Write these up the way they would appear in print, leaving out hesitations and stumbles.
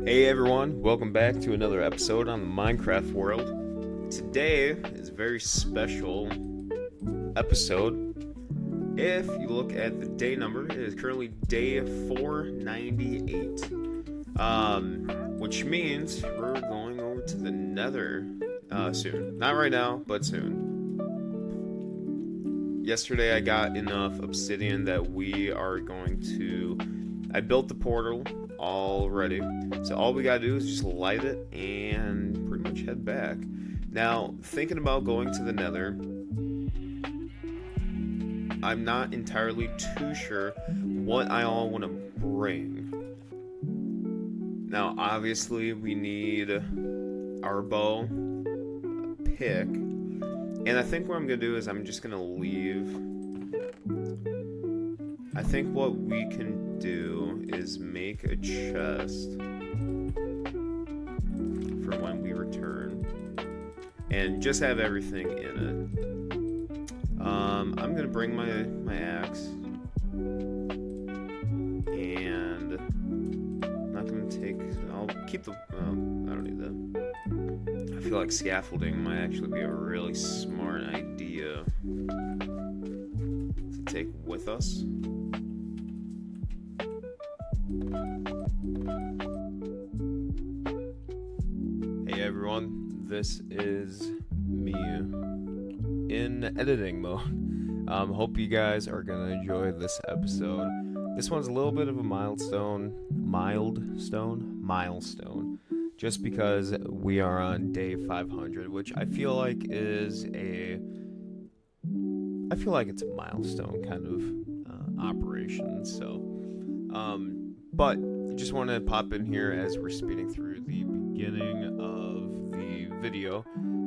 Hey everyone, welcome back to another episode on the Minecraft world. Today is a very special episode. If you look at the day number, it is currently day 498. Which means we're going over to the Nether soon. Not right now, but soon. Yesterday I got enough obsidian that we are going to... I built the portal already, so all we gotta do is just light it and pretty much head back. Now, thinking about going to the Nether, I'm not entirely too sure what I all want to bring. Now, obviously, we need our bow, a pick, and I think what I'm gonna do is I'm just gonna leave. I think what we can do is make a chest for when we return and just have everything in it. I'm gonna bring my axe, and I'm not gonna take... I'll keep the... I don't need that. I feel like scaffolding might actually be a really smart idea to take with us. Hey everyone, this is me in editing mode. Hope you guys are gonna enjoy this episode. This one's a little bit of a milestone, just because we are on day 500, which I feel like it's a milestone kind of operation. So, but just want to pop in here as we're speeding through the beginning of the video.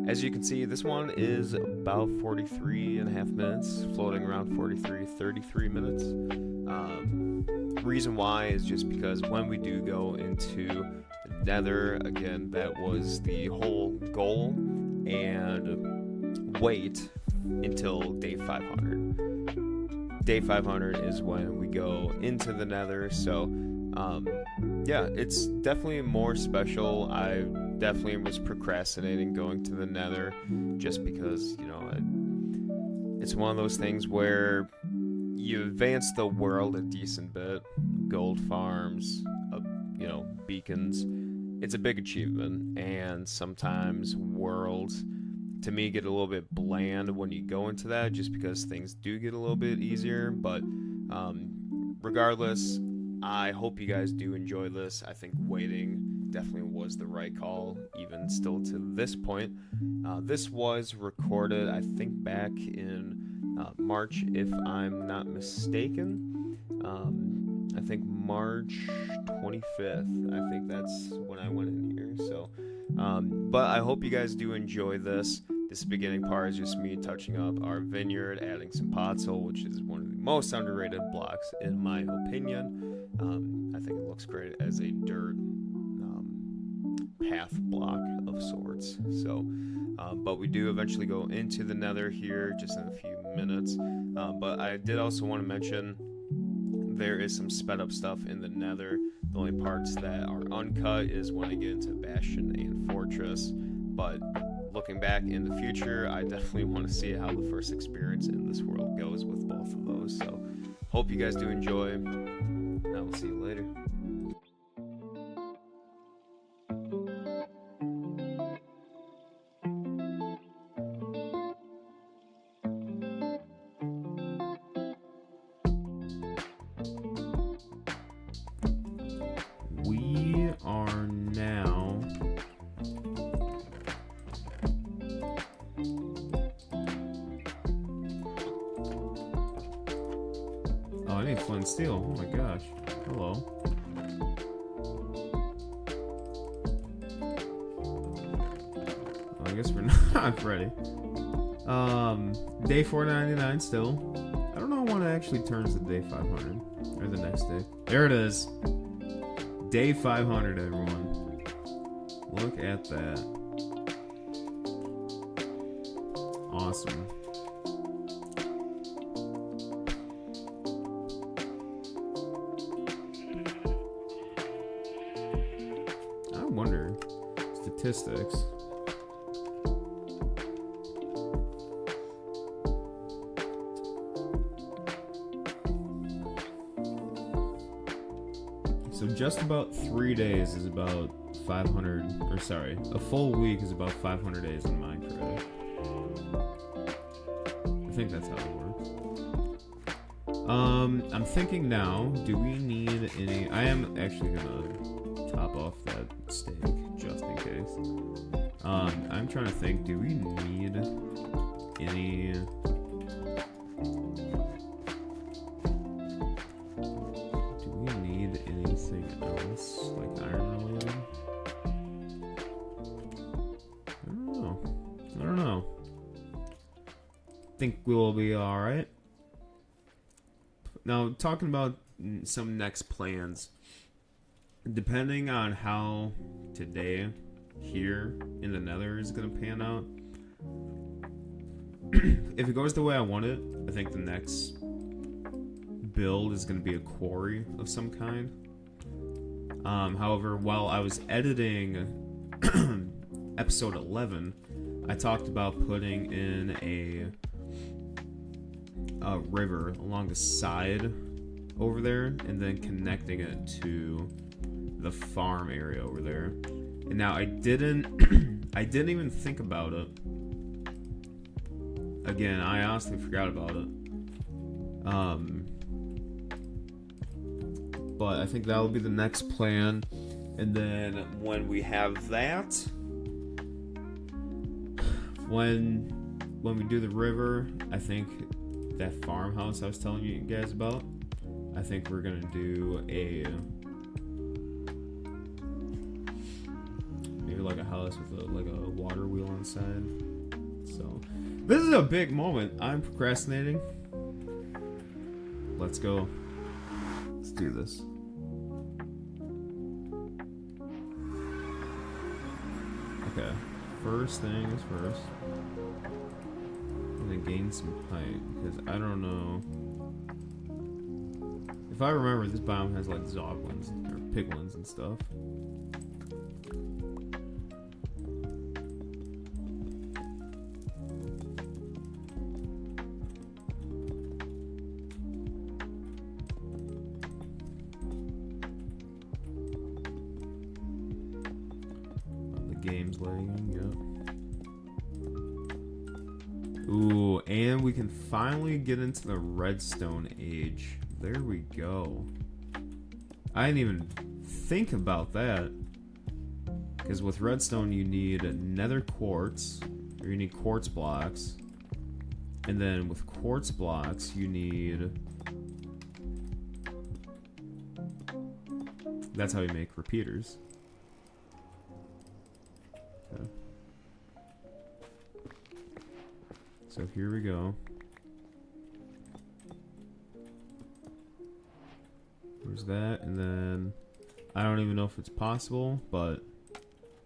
As you can see, this one is about 43 and a half minutes, floating around 33 minutes. Reason why is just because when we do go into the Nether, again, that was the whole goal, and wait until day 500. Day 500 is when we go into the Nether, so yeah, it's definitely more special. I definitely was procrastinating going to the Nether just because, you know, it's one of those things where you advance the world a decent bit. Gold farms, you know, beacons. It's a big achievement, and sometimes worlds, to me, get a little bit bland when you go into that, just because things do get a little bit easier. But regardless, I hope you guys do enjoy this. I think waiting definitely was the right call, even still to this point. This was recorded, I think, back in March, if I'm not mistaken. I think March 25th. I think that's when I went in here. So, but I hope you guys do enjoy this. This beginning part is just me touching up our vineyard, adding some podzol, which is one of the most underrated blocks in my opinion. I think it looks great as a dirt path block of sorts. So, but we do eventually go into the Nether here just in a few minutes. But I did also want to mention there is some sped up stuff in the Nether. The only parts that are uncut is when I get into Bastion and Fortress. But looking back in the future, I definitely want to see how the first experience in this world goes with both of those. So, hope you guys do enjoy. I will see you later. We are now... Oh, I need flint and steel. Oh my gosh. Hello. I guess we're not ready. Day 499 still. I don't know when it actually turns to day 500. Or the next day. There it is. Day 500, everyone. Look at that. Awesome. wonder. Statistics. So just about 3 days is about 500, or sorry, a full week is about 500 days in Minecraft. I think that's how it works. I'm thinking now, do we need any... I am actually gonna top off that steak, just in case. I'm trying to think, do we need any... Do we need anything else, like iron related? I don't know. Think we'll be alright. Now, talking about some next plans, depending on how today here in the Nether is going to pan out, if it goes the way I want it, I think the next build is going to be a quarry of some kind. However, while I was editing episode 11, I talked about putting in a river along the side over there and then connecting it to the farm area over there. And now I didn't even think about it. Again, I honestly forgot about it. But I think that'll be the next plan. And then when we have that, when we do the river, I think that farmhouse I was telling you guys about, I think we're gonna do maybe like a house with like a water wheel inside. So this is a big moment. I'm procrastinating. Let's go. Let's do this. Okay. First things first. I'm gonna gain some height because I don't know. If I remember, this biome has like zoglins or piglins and stuff. Game's lagging, yep. Ooh, and we can finally get into the redstone age. There we go. I didn't even think about that. Because with redstone you need nether quartz, or you need quartz blocks. And then with quartz blocks you need... That's how you make repeaters. Okay. So here we go. There's that, and then I don't even know if it's possible, but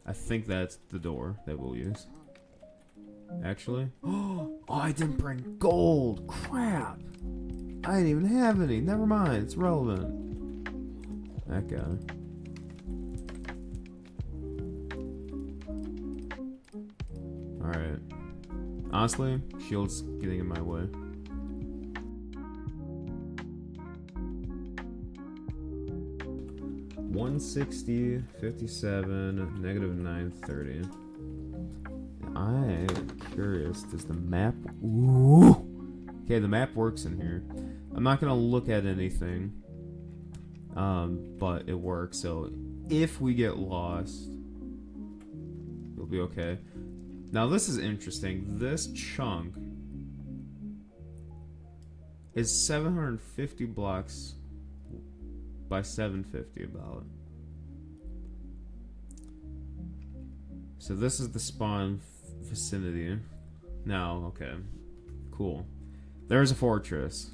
I think that's the door that we'll use. Actually, oh, I didn't bring gold. Crap! I didn't even have any. Never mind. It's relevant. That guy. Alright. Honestly, shield's getting in my way. $160, 57, negative 930. I'm curious. Does the map... Ooh! Okay, the map works in here. I'm not gonna look at anything. But it works, so if we get lost, we'll be okay. Now this is interesting. This chunk is 750 blocks by 750 about. So this is the spawn vicinity. Now, okay, cool. There's a fortress.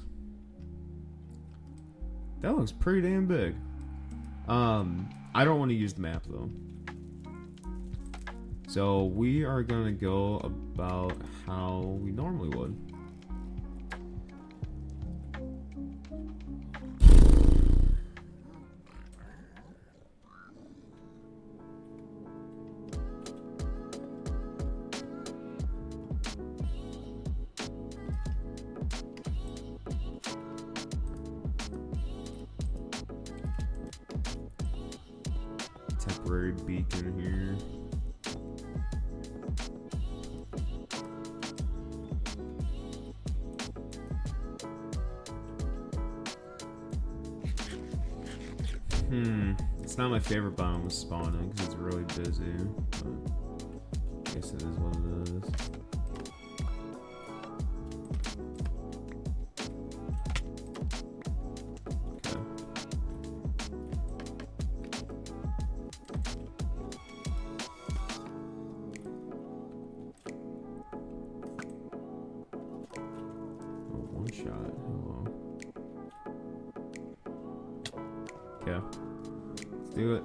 That looks pretty damn big. I don't want to use the map though. So we are gonna go about how we normally would. temporary beacon here. It's not my favorite biome with spawning because it's really busy. But I guess it is what it is. Okay. Oh, one shot. Hello. Okay. Let's do it.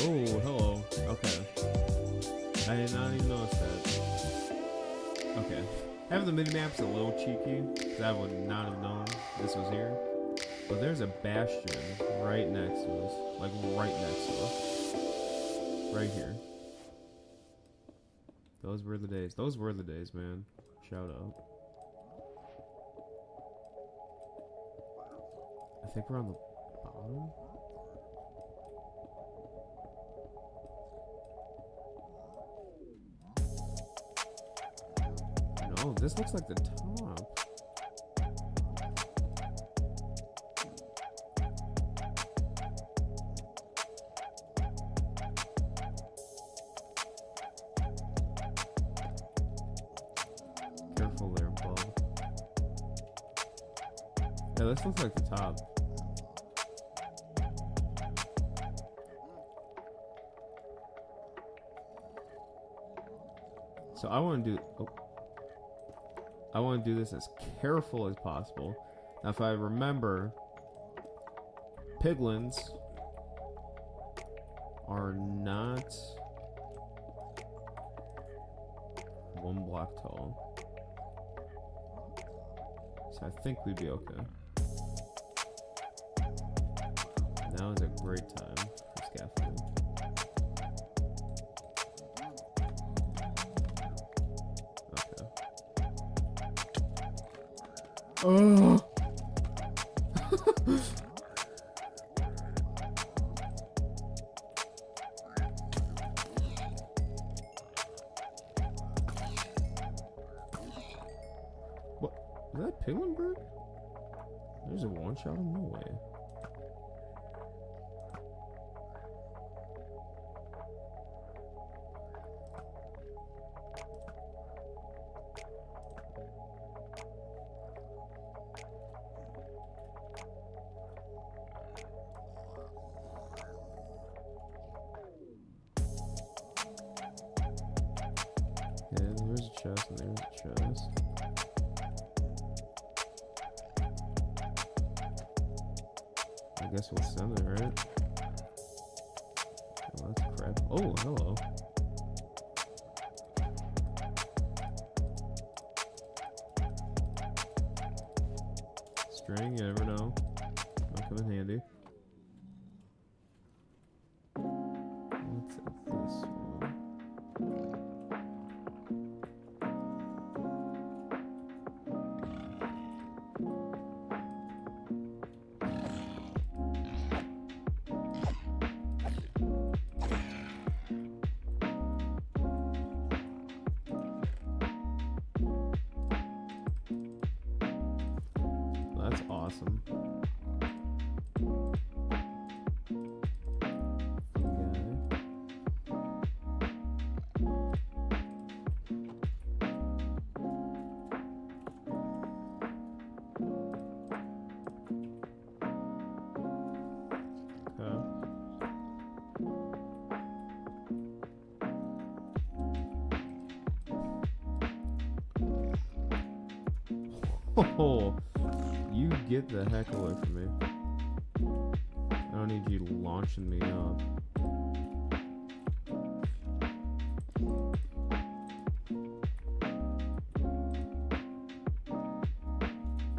Oh, hello. Okay. I did not even notice that. Okay. Having the minimap's a little cheeky, because I would not have known this was here. But there's a bastion right next to us. Like, right next to us. Right here. Those were the days. Those were the days, man. Shout out. I think we're on the bottom. No, this looks like the top. Careful there, bub. Yeah, this looks like the top. So I want to do... Oh. I want to do this as careful as possible. Now, if I remember, piglins are not one block tall. So I think we'd be okay. Now is a great time for scaffolding. Oh. What? Is that piglin bird? There's a one shot? No way. chest, and there's a chest. I guess we'll send it, right? Oh, that's crap. Oh, hello. String, you never know. Might come in handy. Let's at this one. That's awesome. Oh, you get the heck away from me. I don't need you launching me up.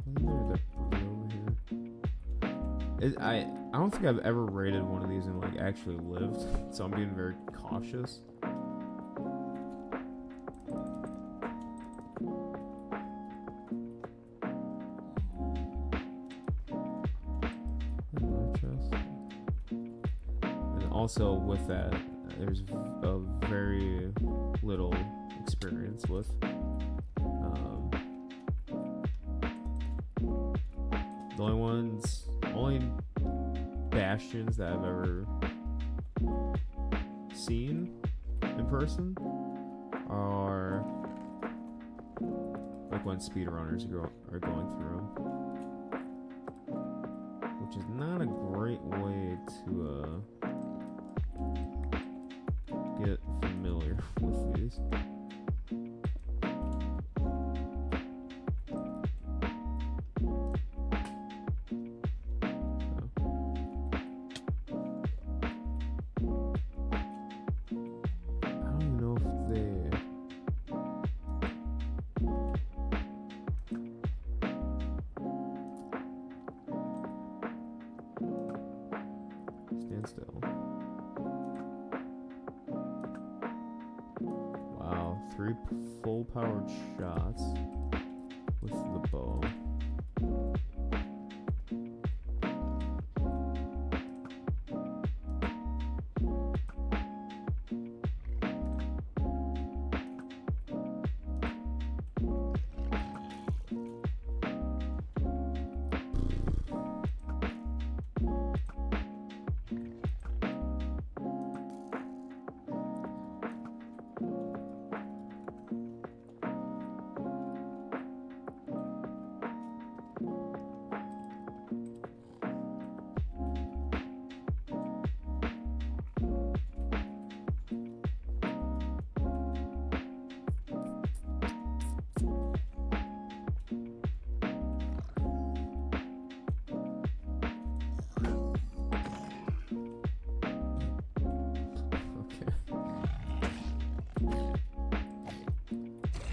There's a bird over here. I don't think I've ever raided one of these and like actually lived, so I'm being very cautious. Also, with that, there's a very little experience with the only bastions that I've ever seen in person are like when speedrunners are going through them, which is not a great way to get familiar with these. I don't even know if they... Stand still. Wow, 3 full-powered shots with the bow.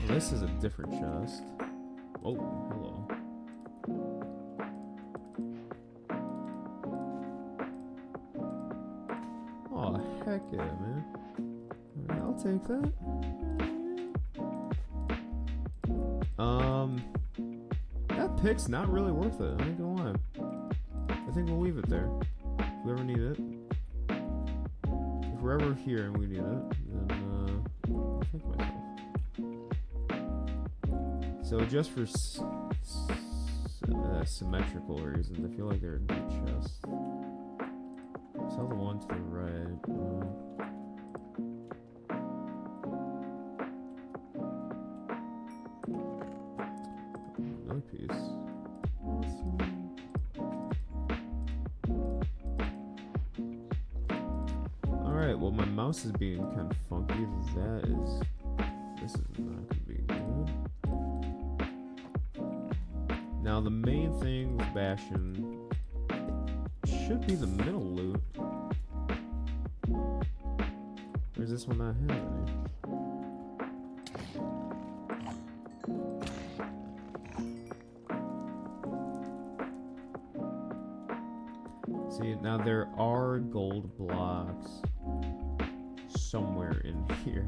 This is a different chest. Oh, hello. Oh, heck yeah, man. Alright, I'll take that. That pick's not really worth it, I ain't gonna lie. I think we'll leave it there. If we ever need it. If we're ever here and we need it, then, I'll think myself. So just for symmetrical reasons, I feel like they're a good chest. Saw the one to the right. Another piece. Awesome. Alright, well my mouse is being kind of funky. This is not going to be Now the main thing with Bastion should be the middle loot. Or is this one not have any? See, now there are gold blocks somewhere in here,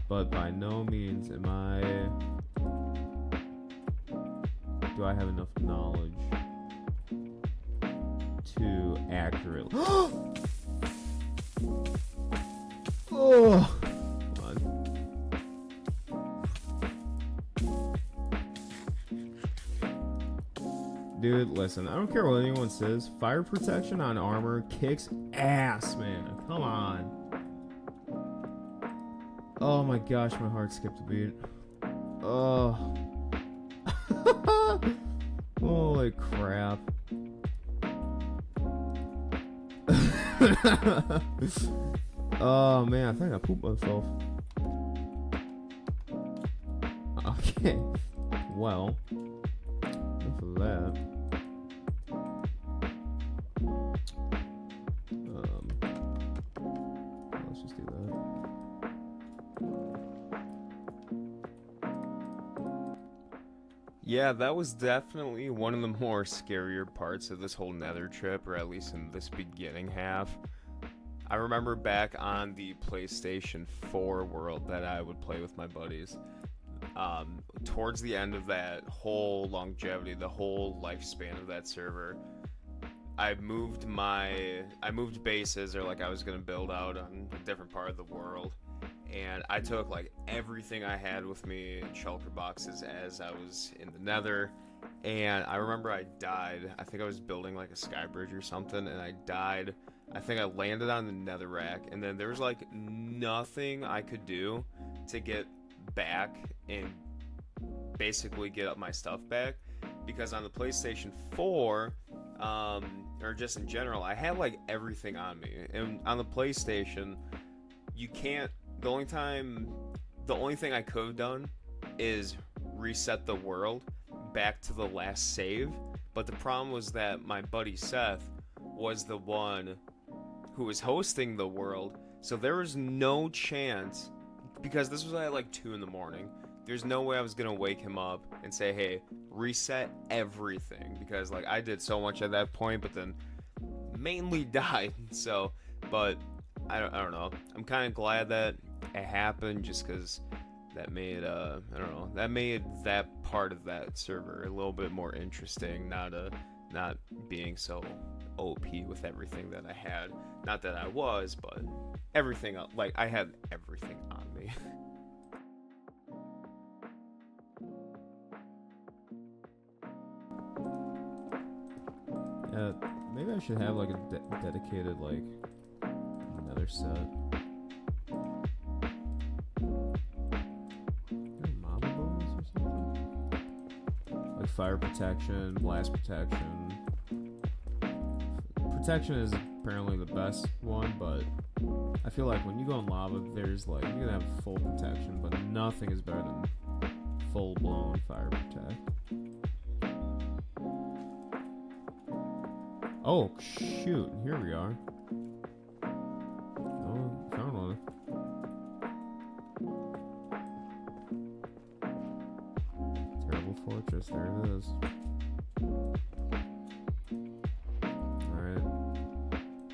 but by no means do I have enough knowledge to accurately. Oh, come on. Dude, listen, I don't care what anyone says. Fire protection on armor kicks ass, man. Come on. Oh my gosh, my heart skipped a beat. Oh. Holy crap. Oh man, I think I pooped myself. Okay. Well, enough of that. Let's just do that. Yeah, that was definitely one of the more scarier parts of this whole Nether trip, or at least in this beginning half. I remember back on the PlayStation 4 world that I would play with my buddies. Towards the end of that whole longevity, the whole lifespan of that server, I moved bases, or like I was gonna build out on a different part of the world, and I took like everything I had with me in shulker boxes as I was in the Nether. And I remember I died. I think I was building like a sky bridge or something, and I died. I think I landed on the nether rack, and then there was like nothing I could do to get back and basically get up my stuff back, because on the PlayStation 4, or just in general, I had like everything on me. And on the PlayStation, you can't. The only thing I could have done is reset the world back to the last save. But the problem was that my buddy Seth was the one who was hosting the world, so there was no chance, because this was at like 2 in the morning. There's no way I was gonna wake him up and say, hey, reset everything, because like I did so much at that point, but then mainly died. So, but I don't know. I'm kind of glad that it happened, just because that made that made that part of that server a little bit more interesting, not being so OP with everything that I had. Not that I was, but everything, like I had everything on me. Maybe I should have like a dedicated like another set. Mob bonus or something? Like fire protection, blast protection. Protection is apparently the best one, but I feel like when you go in lava, there's like, you can have full protection, but nothing is better than full-blown fire protect. Oh, shoot. Here we are. Oh, found one. Terrible fortress. There it is. Alright.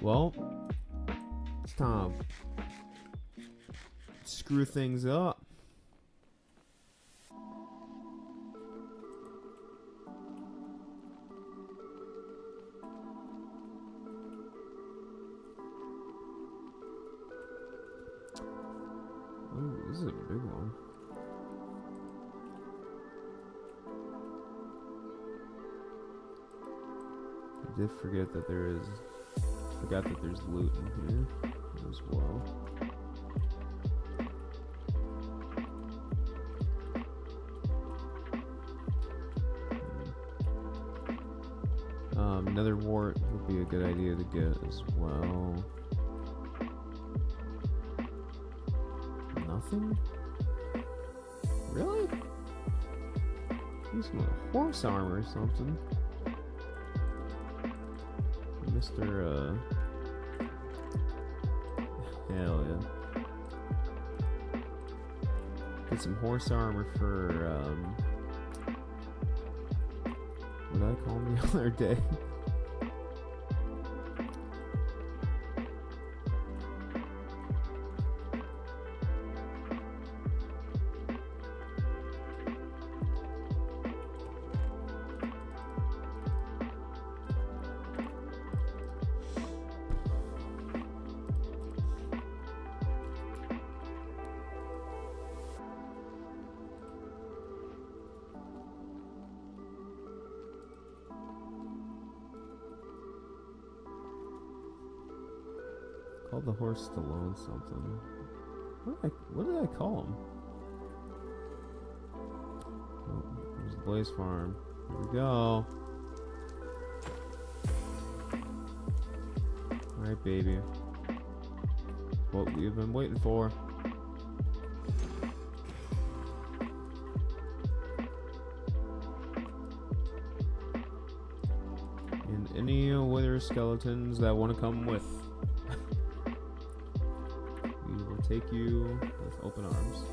Well, it's time to screw things up. Ooh, this is a big one. I did forget that forgot that there's loot in here as well. Nether wart would be a good idea to get as well. Nothing? Really? see some horse armor or something. Mr. Hell yeah. Get some horse armor for, what did I call him the other day? Called the horse Stallone something. What did I call him? Oh, there's the Blaze Farm. Here we go. Alright, baby. What we've been waiting for. And any wither skeletons that want to come with. We will take you with open arms.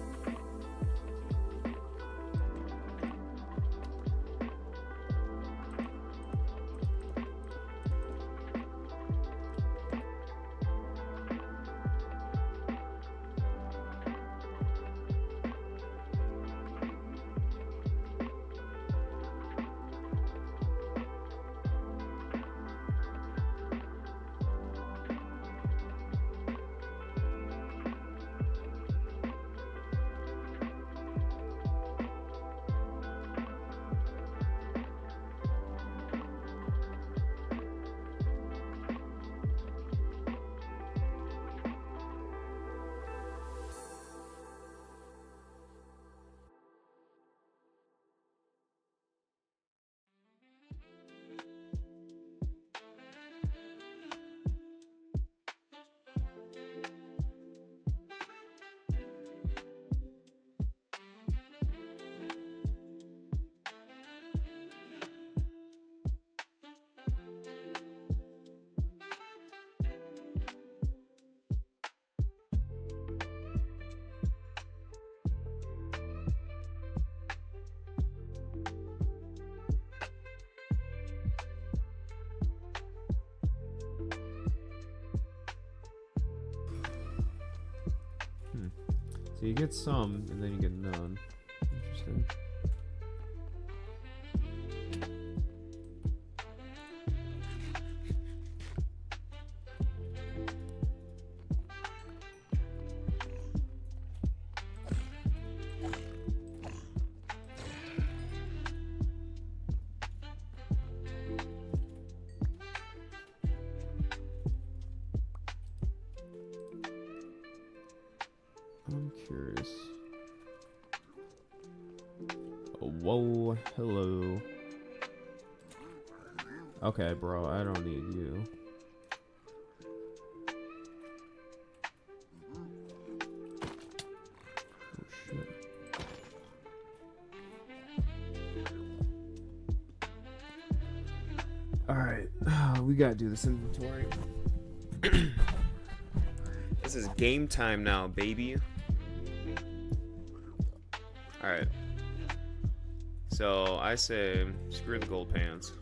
So you get some, and then you get none. Interesting. I'm curious. Oh, whoa, hello. Okay, bro, I don't need you. Oh, shit. Alright, we gotta do this inventory. This is game time now, baby. Alright. So I say screw the gold pants.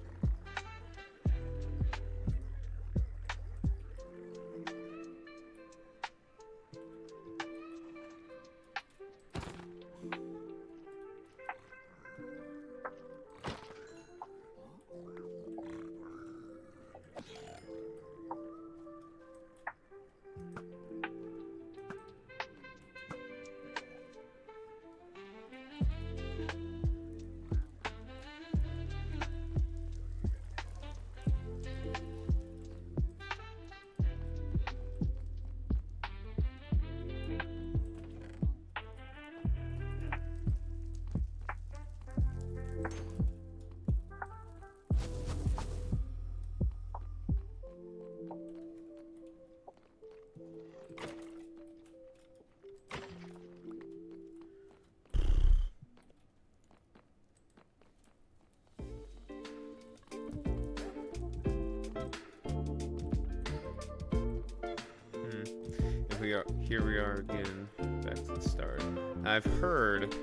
here we are again, back to the start. I've heard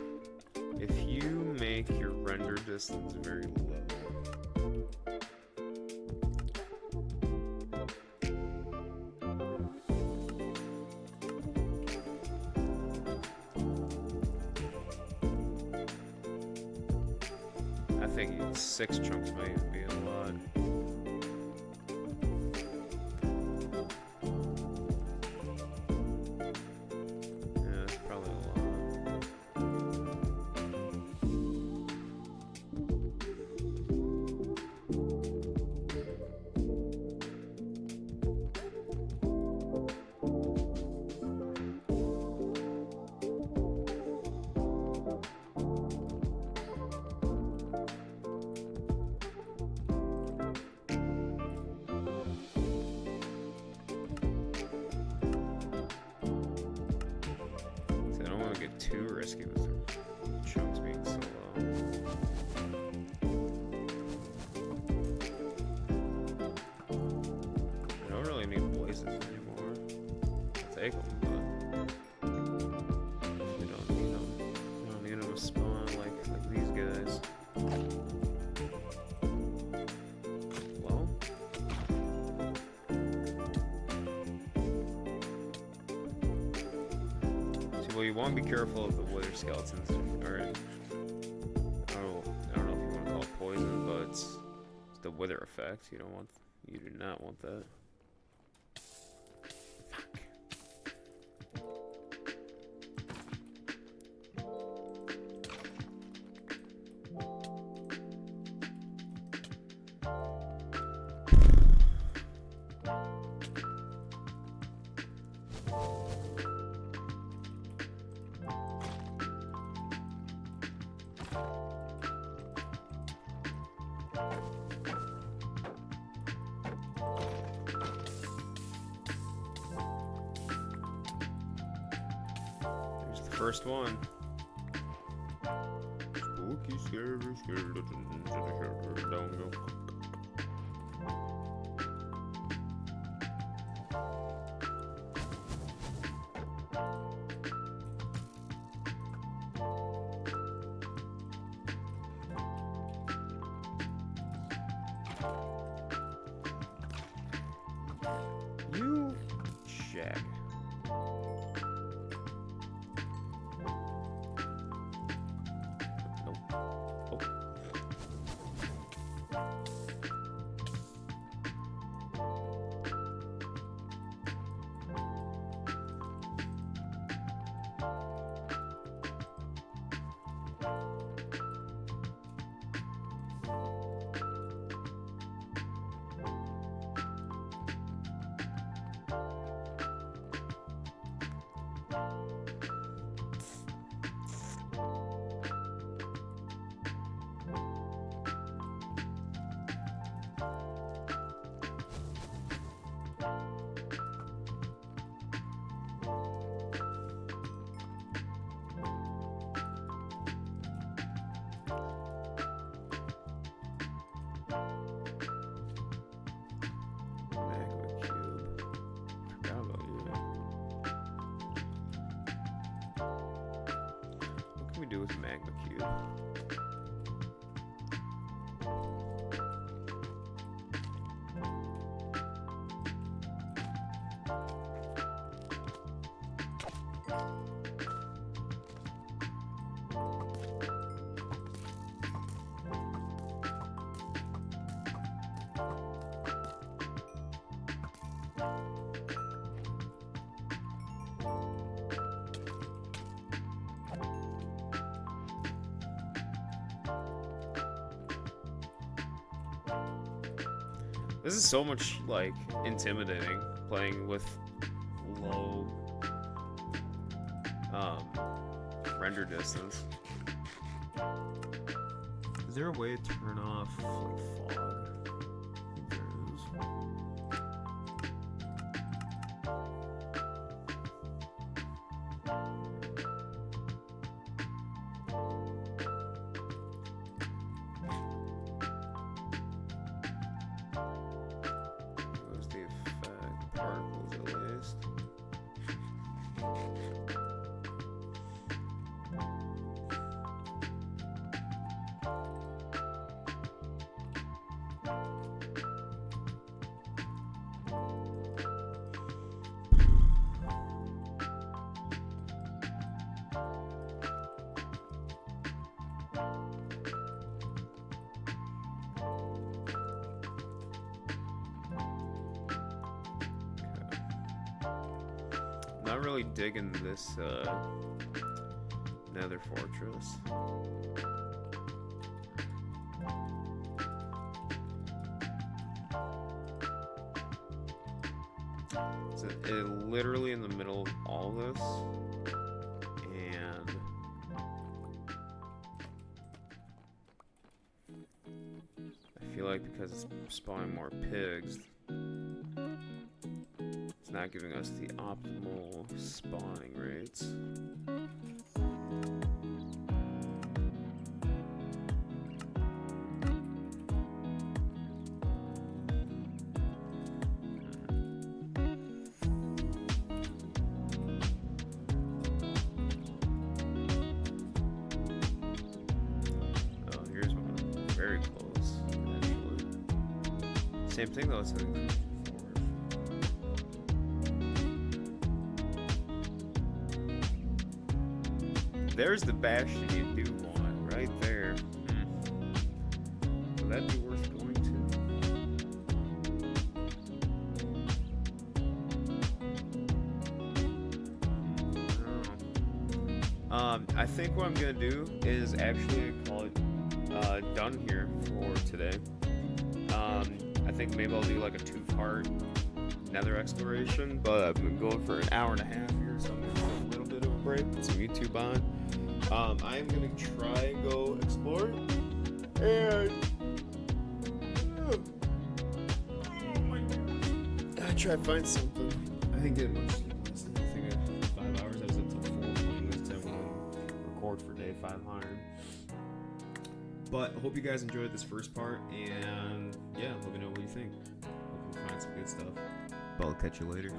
if you make your render distance very low, I think 6 chunks might even be a lot. Yeah, that's probably a lot. Too risky with the chunks being so low. I don't really need blazes anymore. I'll take them, but we don't need them. We don't need them to spawn like these guys. Well. Well, you want to be careful of the wither skeletons, or I don't know if you want to call it poison, but it's the wither effect. You do not want that. Fuck. First one. Spooky, scary, don't go. You shag. Do with magma cube. This is so much like intimidating playing with low render distance. Is there a way to turn off like fog? I think there is. What's the effect? Particles at least. Not really digging this Nether fortress. It's literally in the middle of all this, and I feel like because it's spawning more pigs, it's not giving us the optimal spawning rates. Oh, here's one. Very close, actually. Same thing though, it's like there's the bastion you do want, right there. Would that be worth going to? I think what I'm gonna do is actually call it done here for today. I think maybe I'll do like a 2-part Nether exploration, but I've been going for an hour and a half here, so I'm gonna take a little bit of a break, put some YouTube on. I am gonna try and go explore, and I try to find something. I didn't get much sleep last night. I think I had 5 hours. I was up till 4 playing this time when I record for day 500. But I hope you guys enjoyed this first part, and yeah, let me know what you think. Hope you find some good stuff. But I'll catch you later.